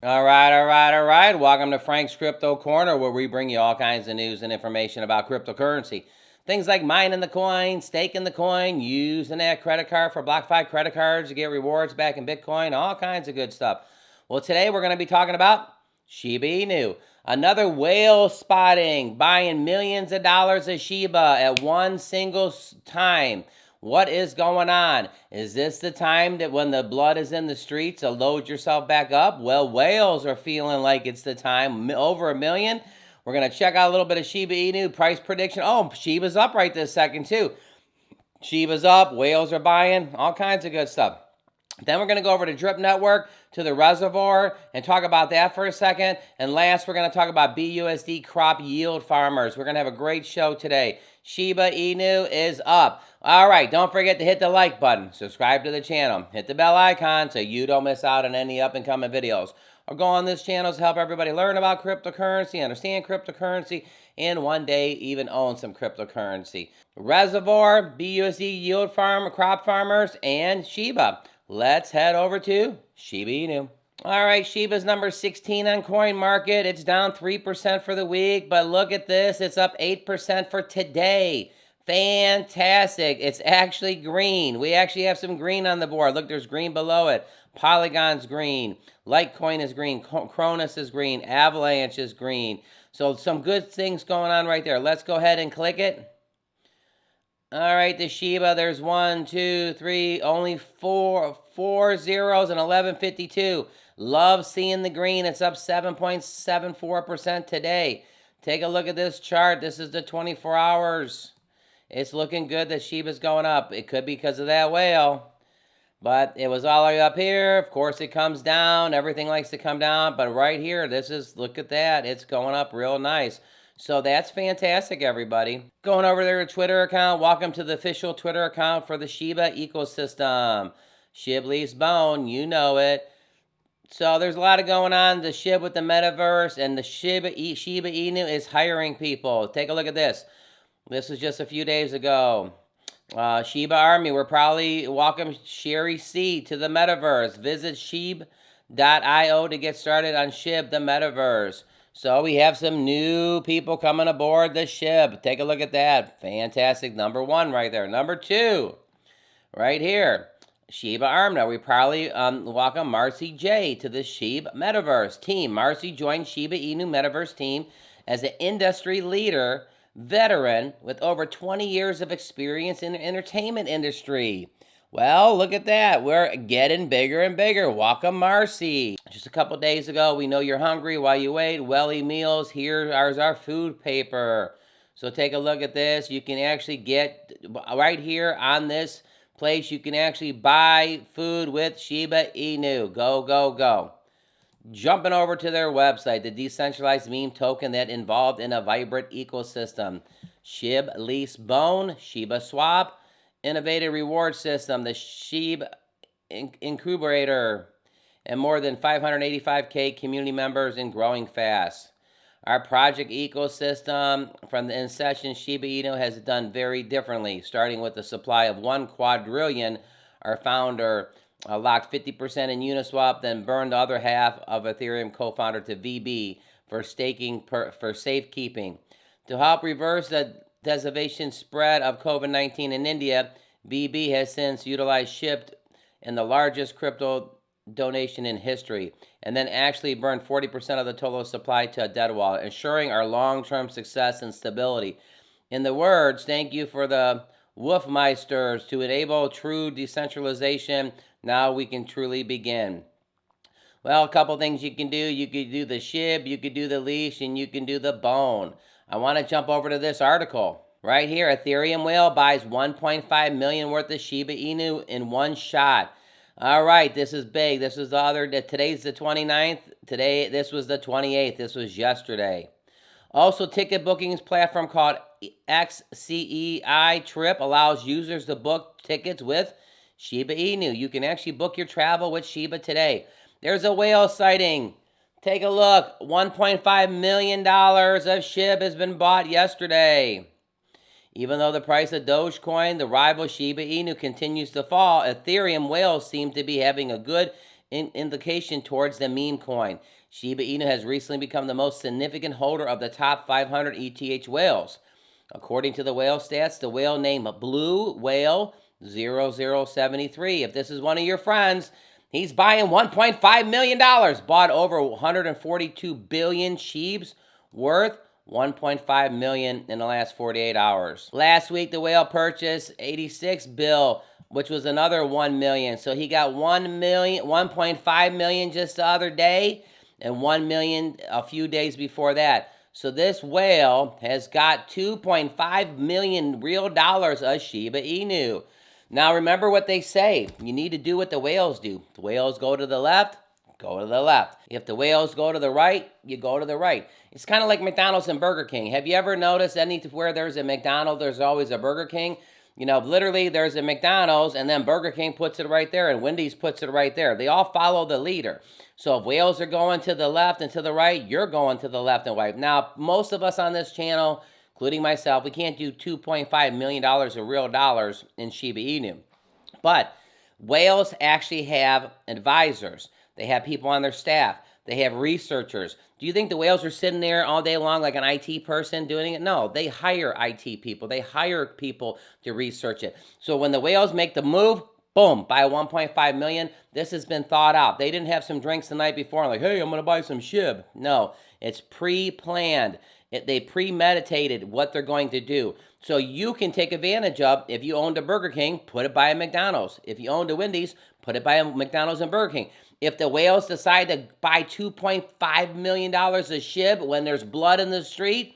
All right. Welcome to Frank's Crypto Corner, where we bring you all kinds of news and information about cryptocurrency. Things like mining the coin, staking the coin, using that credit card for BlockFi credit cards to get rewards back in Bitcoin, all kinds of good stuff. Well, today we're going to be talking about Shiba Inu. Another whale spotting, buying millions of dollars of Shiba at one single time. What is going on? Is this the time that when the blood is in the streets to load yourself back up? Well, whales are feeling like it's the time. Over a million. We're going to check out a little bit of Shiba Inu price prediction. Oh, Shiba's up right this second too. Shiba's up. Whales are buying. All kinds of good stuff. Then we're going to go over to Drip Network, to the reservoir, and talk about that for a second. And last, we're going to talk about BUSD crop yield farmers. We're going to have a great show today. Shiba Inu is up. All right, don't forget to hit the like button, subscribe to the channel, hit the bell icon so you don't miss out on any up-and-coming videos. Or go on this channel to help everybody learn about cryptocurrency, understand cryptocurrency, and one day even own some cryptocurrency. Reservoir, BUSD yield farm, crop farmers, and Shiba. Let's head over to Shiba Inu. All right, Shiba's number 16 on CoinMarket. It's down 3% for the week, but look at this. It's up 8% for today. Fantastic. It's actually green. We actually have some green on the board. Look, there's green below it. Polygon's green. Litecoin is green. Cronus is green. Avalanche is green. So some good things going on right there. Let's go ahead and click it. All right, the Shiba, there's 1, 2, 3, only four zeros and 1152. Love seeing the green. It's up 7.74% today. Take a look at this chart. This is the 24 hours. It's looking good that Shiba's going up. It could be because of that whale. But it was all the way up here. Of course, it comes down. Everything likes to come down. But right here, look at that. It's going up real nice. So that's fantastic, everybody. Going over their Twitter account. Welcome to the official Twitter account for the Shiba ecosystem. Shibley's Bone, you know it. So there's a lot of going on. The Shib with the metaverse and the Shiba Inu is hiring people. Take a look at this. This was just a few days ago. Shiba Army, we're probably welcome Sherry C to the metaverse. Visit shib.io to get started on Shib, the metaverse. So we have some new people coming aboard the Shib. Take a look at that. Fantastic. Number 1 right there. Number 2, right here. Shiba Armna. We probably welcome Marcy J to the Shib Metaverse team. Marcy joined Shiba Inu Metaverse team as an industry leader, veteran with over 20 years of experience in the entertainment industry. Well, look at that. We're getting bigger and bigger. Welcome, Marcy. Just a couple days ago, we know you're hungry while you wait. Welly Meals, here's our food paper. So take a look at this. You can actually get, right here on this place, you can actually buy food with Shiba Inu. Go, go, go. Jumping over to their website, the decentralized meme token that involved in a vibrant ecosystem. Shib Lease Bone, Shiba Swap, innovative reward system, the Shib Incubator, and more than 585K community members and growing fast. Our project ecosystem from the inception, Shiba Inu has done very differently, starting with a supply of 1 quadrillion. Our founder locked 50% in Uniswap, then burned the other half of Ethereum co-founder to VB for staking for safekeeping. To help reverse the devastation spread of COVID-19 in India, VB has since utilized SHIB in the largest crypto donation in history, and then actually burned 40% of the total supply to a dead wallet, ensuring our long-term success and stability. In the words, thank you for the Wolfmeisters to enable true decentralization. Now we can truly begin. Well, a couple things you can do. You could do the Shib, you could do the leash, and you can do the bone. I want to jump over to this article. Right here, Ethereum whale buys 1.5 million worth of Shiba Inu in one shot. All right, this is big. This is today's the 29th. Today, this was the 28th. This was yesterday. Also, ticket bookings platform called XCEI Trip allows users to book tickets with Shiba Inu. You can actually book your travel with Shiba today. There's a whale sighting. Take a look. $1.5 million of SHIB has been bought yesterday. Even though the price of Dogecoin, the rival Shiba Inu, continues to fall, Ethereum whales seem to be having a good indication towards the meme coin. Shiba Inu has recently become the most significant holder of the top 500 ETH whales. According to the whale stats, the whale named Blue Whale 0073. If this is one of your friends, he's buying $1.5 million. Bought over 142 billion sheeps worth $1.5 million in the last 48 hours. Last week, the whale purchased 86 bill, which was another 1 million. So he got 1.5 million just the other day, and 1 million a few days before that. So this whale has got 2.5 million real dollars of Shiba Inu. Now remember what they say. You need to do what the whales do. The whales go to the left, go to the left. If the whales go to the right, you go to the right. It's kind of like McDonald's and Burger King. Have you ever noticed anywhere there's a McDonald's, there's always a Burger King? You know, literally there's a McDonald's and then Burger King puts it right there and Wendy's puts it right there. They all follow the leader. So if whales are going to the left and to the right, you're going to the left and right. Now, most of us on this channel, including myself, we can't do $2.5 million of real dollars in Shiba Inu. But whales actually have advisors. They have people on their staff. They have researchers. Do you think the whales are sitting there all day long like an IT person doing it? No, they hire IT people. They hire people to research it. So when the whales make the move, boom, buy 1.5 million. This has been thought out. They didn't have some drinks the night before and like, hey, I'm going to buy some SHIB. No, it's pre-planned. They premeditated what they're going to do. So you can take advantage of, if you owned a Burger King, put it by a McDonald's. If you owned a Wendy's, put it by a McDonald's and Burger King. If the whales decide to buy $2.5 million of SHIB when there's blood in the street,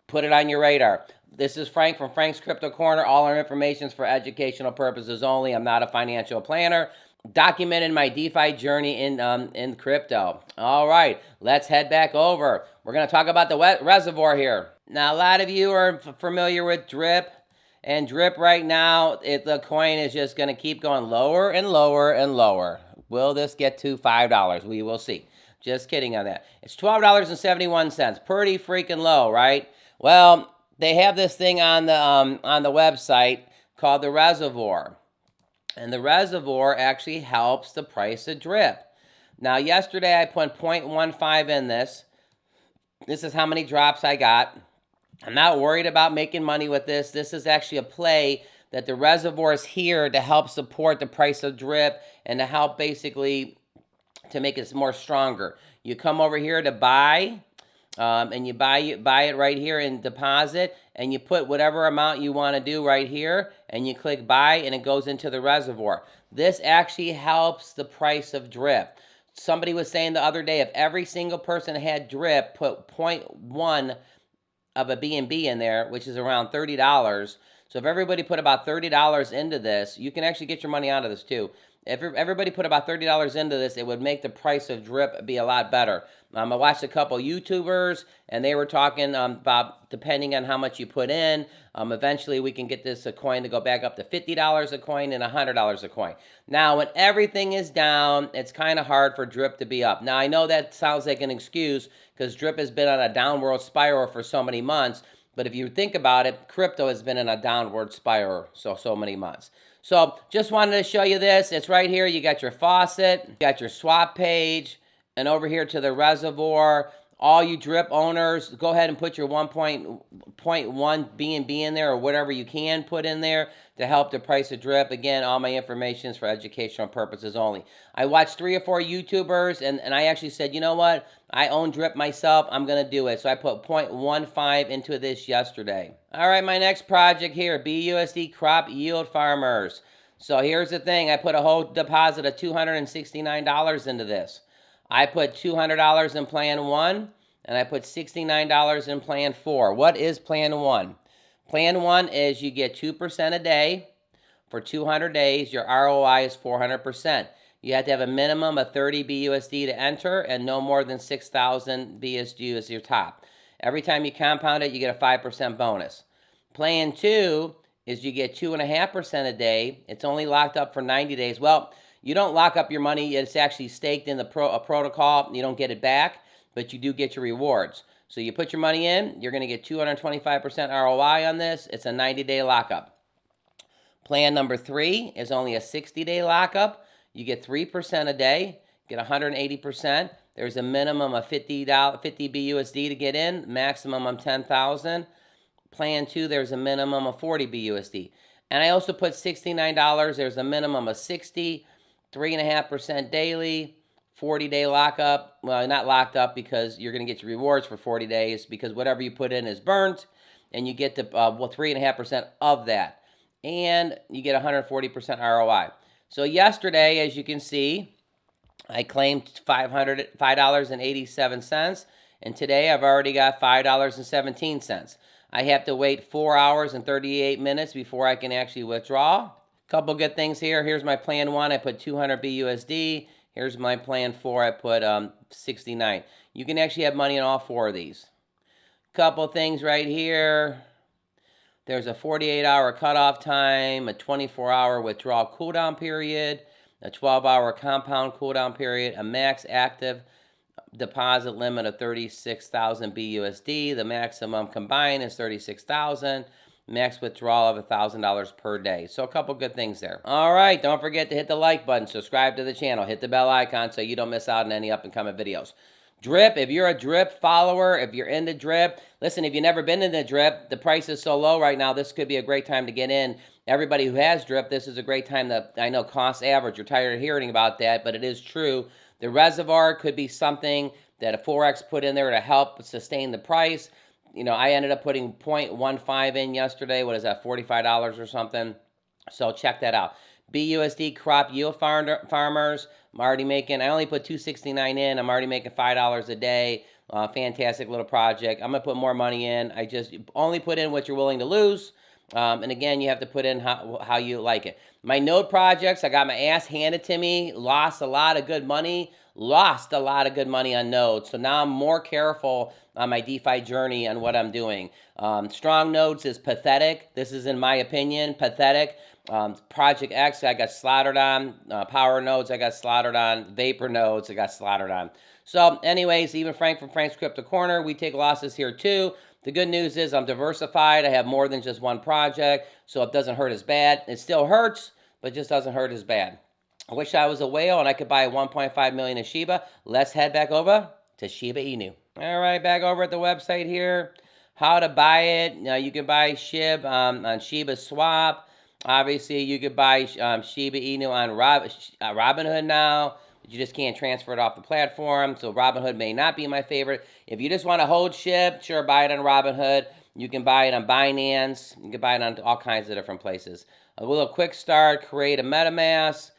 put it on your radar. This is Frank from Frank's Crypto Corner. All our information is for educational purposes only. I'm not a financial planner. Documented my DeFi journey in crypto. All right, let's head back over. We're going to talk about the reservoir here. Now, a lot of you are familiar with Drip. And Drip right now, the coin is just going to keep going lower and lower and lower. Will this get to $5? We will see. Just kidding on that. It's $12.71. Pretty freaking low, right? Well, they have this thing on the website called the reservoir. And the reservoir actually helps the price of Drip. Now, yesterday I put 0.15 in this. This is how many drops I got. I'm not worried about making money with this. This is actually a play that the reservoir is here to help support the price of Drip and to help basically to make it more stronger. You come over here to buy, and you buy it right here in deposit, and you put whatever amount you want to do right here, and you click buy, and it goes into the reservoir. This actually helps the price of Drip. Somebody was saying the other day, if every single person had Drip, put 0.1 of a BNB in there, which is around $30. So if everybody put about $30 into this, you can actually get your money out of this too. If everybody put about $30 into this, it would make the price of Drip be a lot better. I watched a couple YouTubers, and they were talking about depending on how much you put in, eventually we can get this coin to go back up to $50 a coin and $100 a coin. Now, when everything is down, it's kind of hard for Drip to be up. Now, I know that sounds like an excuse because Drip has been on a downward spiral for so many months, but if you think about it, crypto has been in a downward spiral so many months. So just wanted to show you this. It's right here. You got your faucet, you got your swap page, and over here to the reservoir. All you Drip owners, go ahead and put your 1.1 BNB in there or whatever you can put in there to help the price of Drip. Again, all my information is for educational purposes only. I watched 3 or 4 YouTubers, and I actually said, you know what? I own Drip myself. I'm going to do it. So I put 0.15 into this yesterday. All right, my next project here, BUSD Crop Yield Farmers. So here's the thing. I put a whole deposit of $269 into this. I put $200 in Plan 1, and I put $69 in Plan 4. What is Plan 1? Plan 1 is you get 2% a day for 200 days. Your ROI is 400%. You have to have a minimum of 30 BUSD to enter and no more than 6,000 BSD as your top. Every time you compound it, you get a 5% bonus. Plan 2 is you get 2.5% a day. It's only locked up for 90 days. Well, you don't lock up your money. It's actually staked in the protocol. You don't get it back, but you do get your rewards. So you put your money in, you're going to get 225% ROI on this. It's a 90-day lockup. Plan number 3 is only a 60-day lockup. You get 3% a day, get 180%. There's a minimum of $50 BUSD to get in, maximum of 10,000. Plan 2, there's a minimum of 40 BUSD. And I also put $69. There's a minimum of 60, 3.5% daily, 40-day lockup. Well, not locked up because you're going to get your rewards for 40 days because whatever you put in is burnt, and you get to 3.5% of that. And you get 140% ROI. So yesterday, as you can see, I claimed $5.87, and today I've already got $5.17. I have to wait 4 hours and 38 minutes before I can actually withdraw. Couple good things here. Here's my plan 1. I put 200 BUSD. Here's my plan 4. I put 69. You can actually have money in all 4 of these. Couple things right here. There's a 48-hour cutoff time, a 24-hour withdrawal cooldown period, a 12-hour compound cooldown period, a max active deposit limit of 36,000 BUSD. The maximum combined is 36,000. Max withdrawal of $1,000 per day. So a couple good things there. All right, don't forget to hit the like button, subscribe to the channel, hit the bell icon so you don't miss out on any up and coming videos. Drip, if you're a Drip follower, if you're into Drip, listen, if you've never been in the Drip, the price is so low right now, this could be a great time to get in. Everybody who has Drip, this is a great time to, I know cost average, you're tired of hearing about that, but it is true. The reservoir could be something that a Forex put in there to help sustain the price. You know, I ended up putting 0.15 in yesterday. What is that, $45 or something? So check that out. BUSD crop yield farmers. I'm already making, I only put $269 in. I'm already making $5 a day. Fantastic little project. I'm going to put more money in. I just only put in what you're willing to lose. And again, you have to put in how you like it. My node projects, I got my ass handed to me. Lost a lot of good money. Lost a lot of good money on nodes. So now I'm more careful on my DeFi journey on what I'm doing. Strong nodes is pathetic. This is, in my opinion, pathetic. Project X, I got slaughtered on. Power nodes, I got slaughtered on. Vapor nodes, I got slaughtered on. So anyways, even Frank from Frank's Crypto Corner, we take losses here too. The good news is I'm diversified. I have more than just one project, so it doesn't hurt as bad. It still hurts, but it just doesn't hurt as bad. I wish I was a whale and I could buy 1.5 million in Shiba. Let's head back over to Shiba Inu. All right, back over at the website here. How to buy it. Now, you can buy SHIB on Shiba Swap. Obviously, you could buy Shiba Inu on Robinhood now. You just can't transfer it off the platform, so Robinhood may not be my favorite. If you just want to hold SHIB, sure, buy it on Robinhood. You can buy it on Binance. You can buy it on all kinds of different places. A little quick start, create a MetaMask,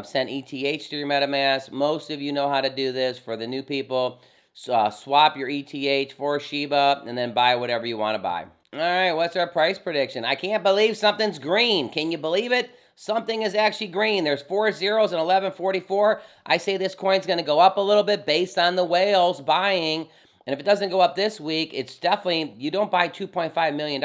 send ETH to your MetaMask. Most of you know how to do this. For the new people, swap your ETH for Shiba and then buy whatever you want to buy. All right, what's our price prediction? I can't believe something's green. Can you believe it? Something is actually green. There's 4 zeros and 1144. I say this coin's going to go up a little bit based on the whales buying. And if it doesn't go up this week, it's definitely, you don't buy $2.5 million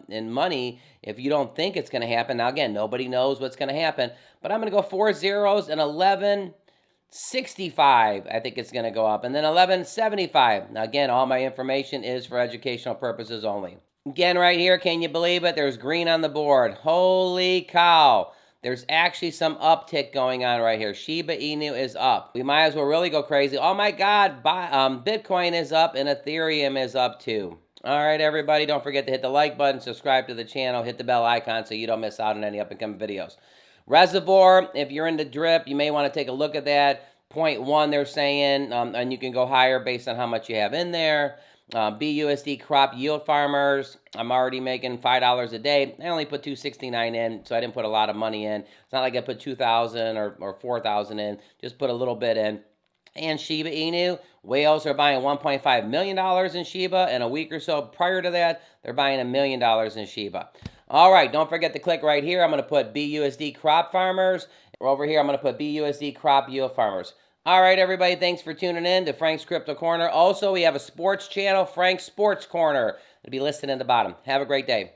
in money if you don't think it's going to happen. Now, again, nobody knows what's going to happen. But I'm going to go 4 zeros and 1165. I think it's going to go up. And then 1175. Now, again, all my information is for educational purposes only. Again, right here, can you believe it? There's green on the board. Holy cow. There's actually some uptick going on right here. Shiba Inu is up. We might as well really go crazy. Oh my God, Bitcoin is up and Ethereum is up too. All right, everybody, don't forget to hit the like button, subscribe to the channel, hit the bell icon so you don't miss out on any up-and-coming videos. Reservoir, if you're into Drip, you may want to take a look at that. 0.1 they're saying, and you can go higher based on how much you have in there. BUSD crop yield farmers, I'm already making $5 a day. I only put $269 in, so I didn't put a lot of money in. It's not like I put $2,000 or $4,000 in, just put a little bit in. And Shiba Inu, whales are buying $1.5 million in Shiba, and a week or so prior to that, they're buying $1 million in Shiba. All right, don't forget to click right here. I'm going to put BUSD crop farmers. Over here, I'm going to put BUSD crop yield farmers. All right, everybody, thanks for tuning in to Frank's Crypto Corner. Also, we have a sports channel, Frank's Sports Corner. It'll be listed in the bottom. Have a great day.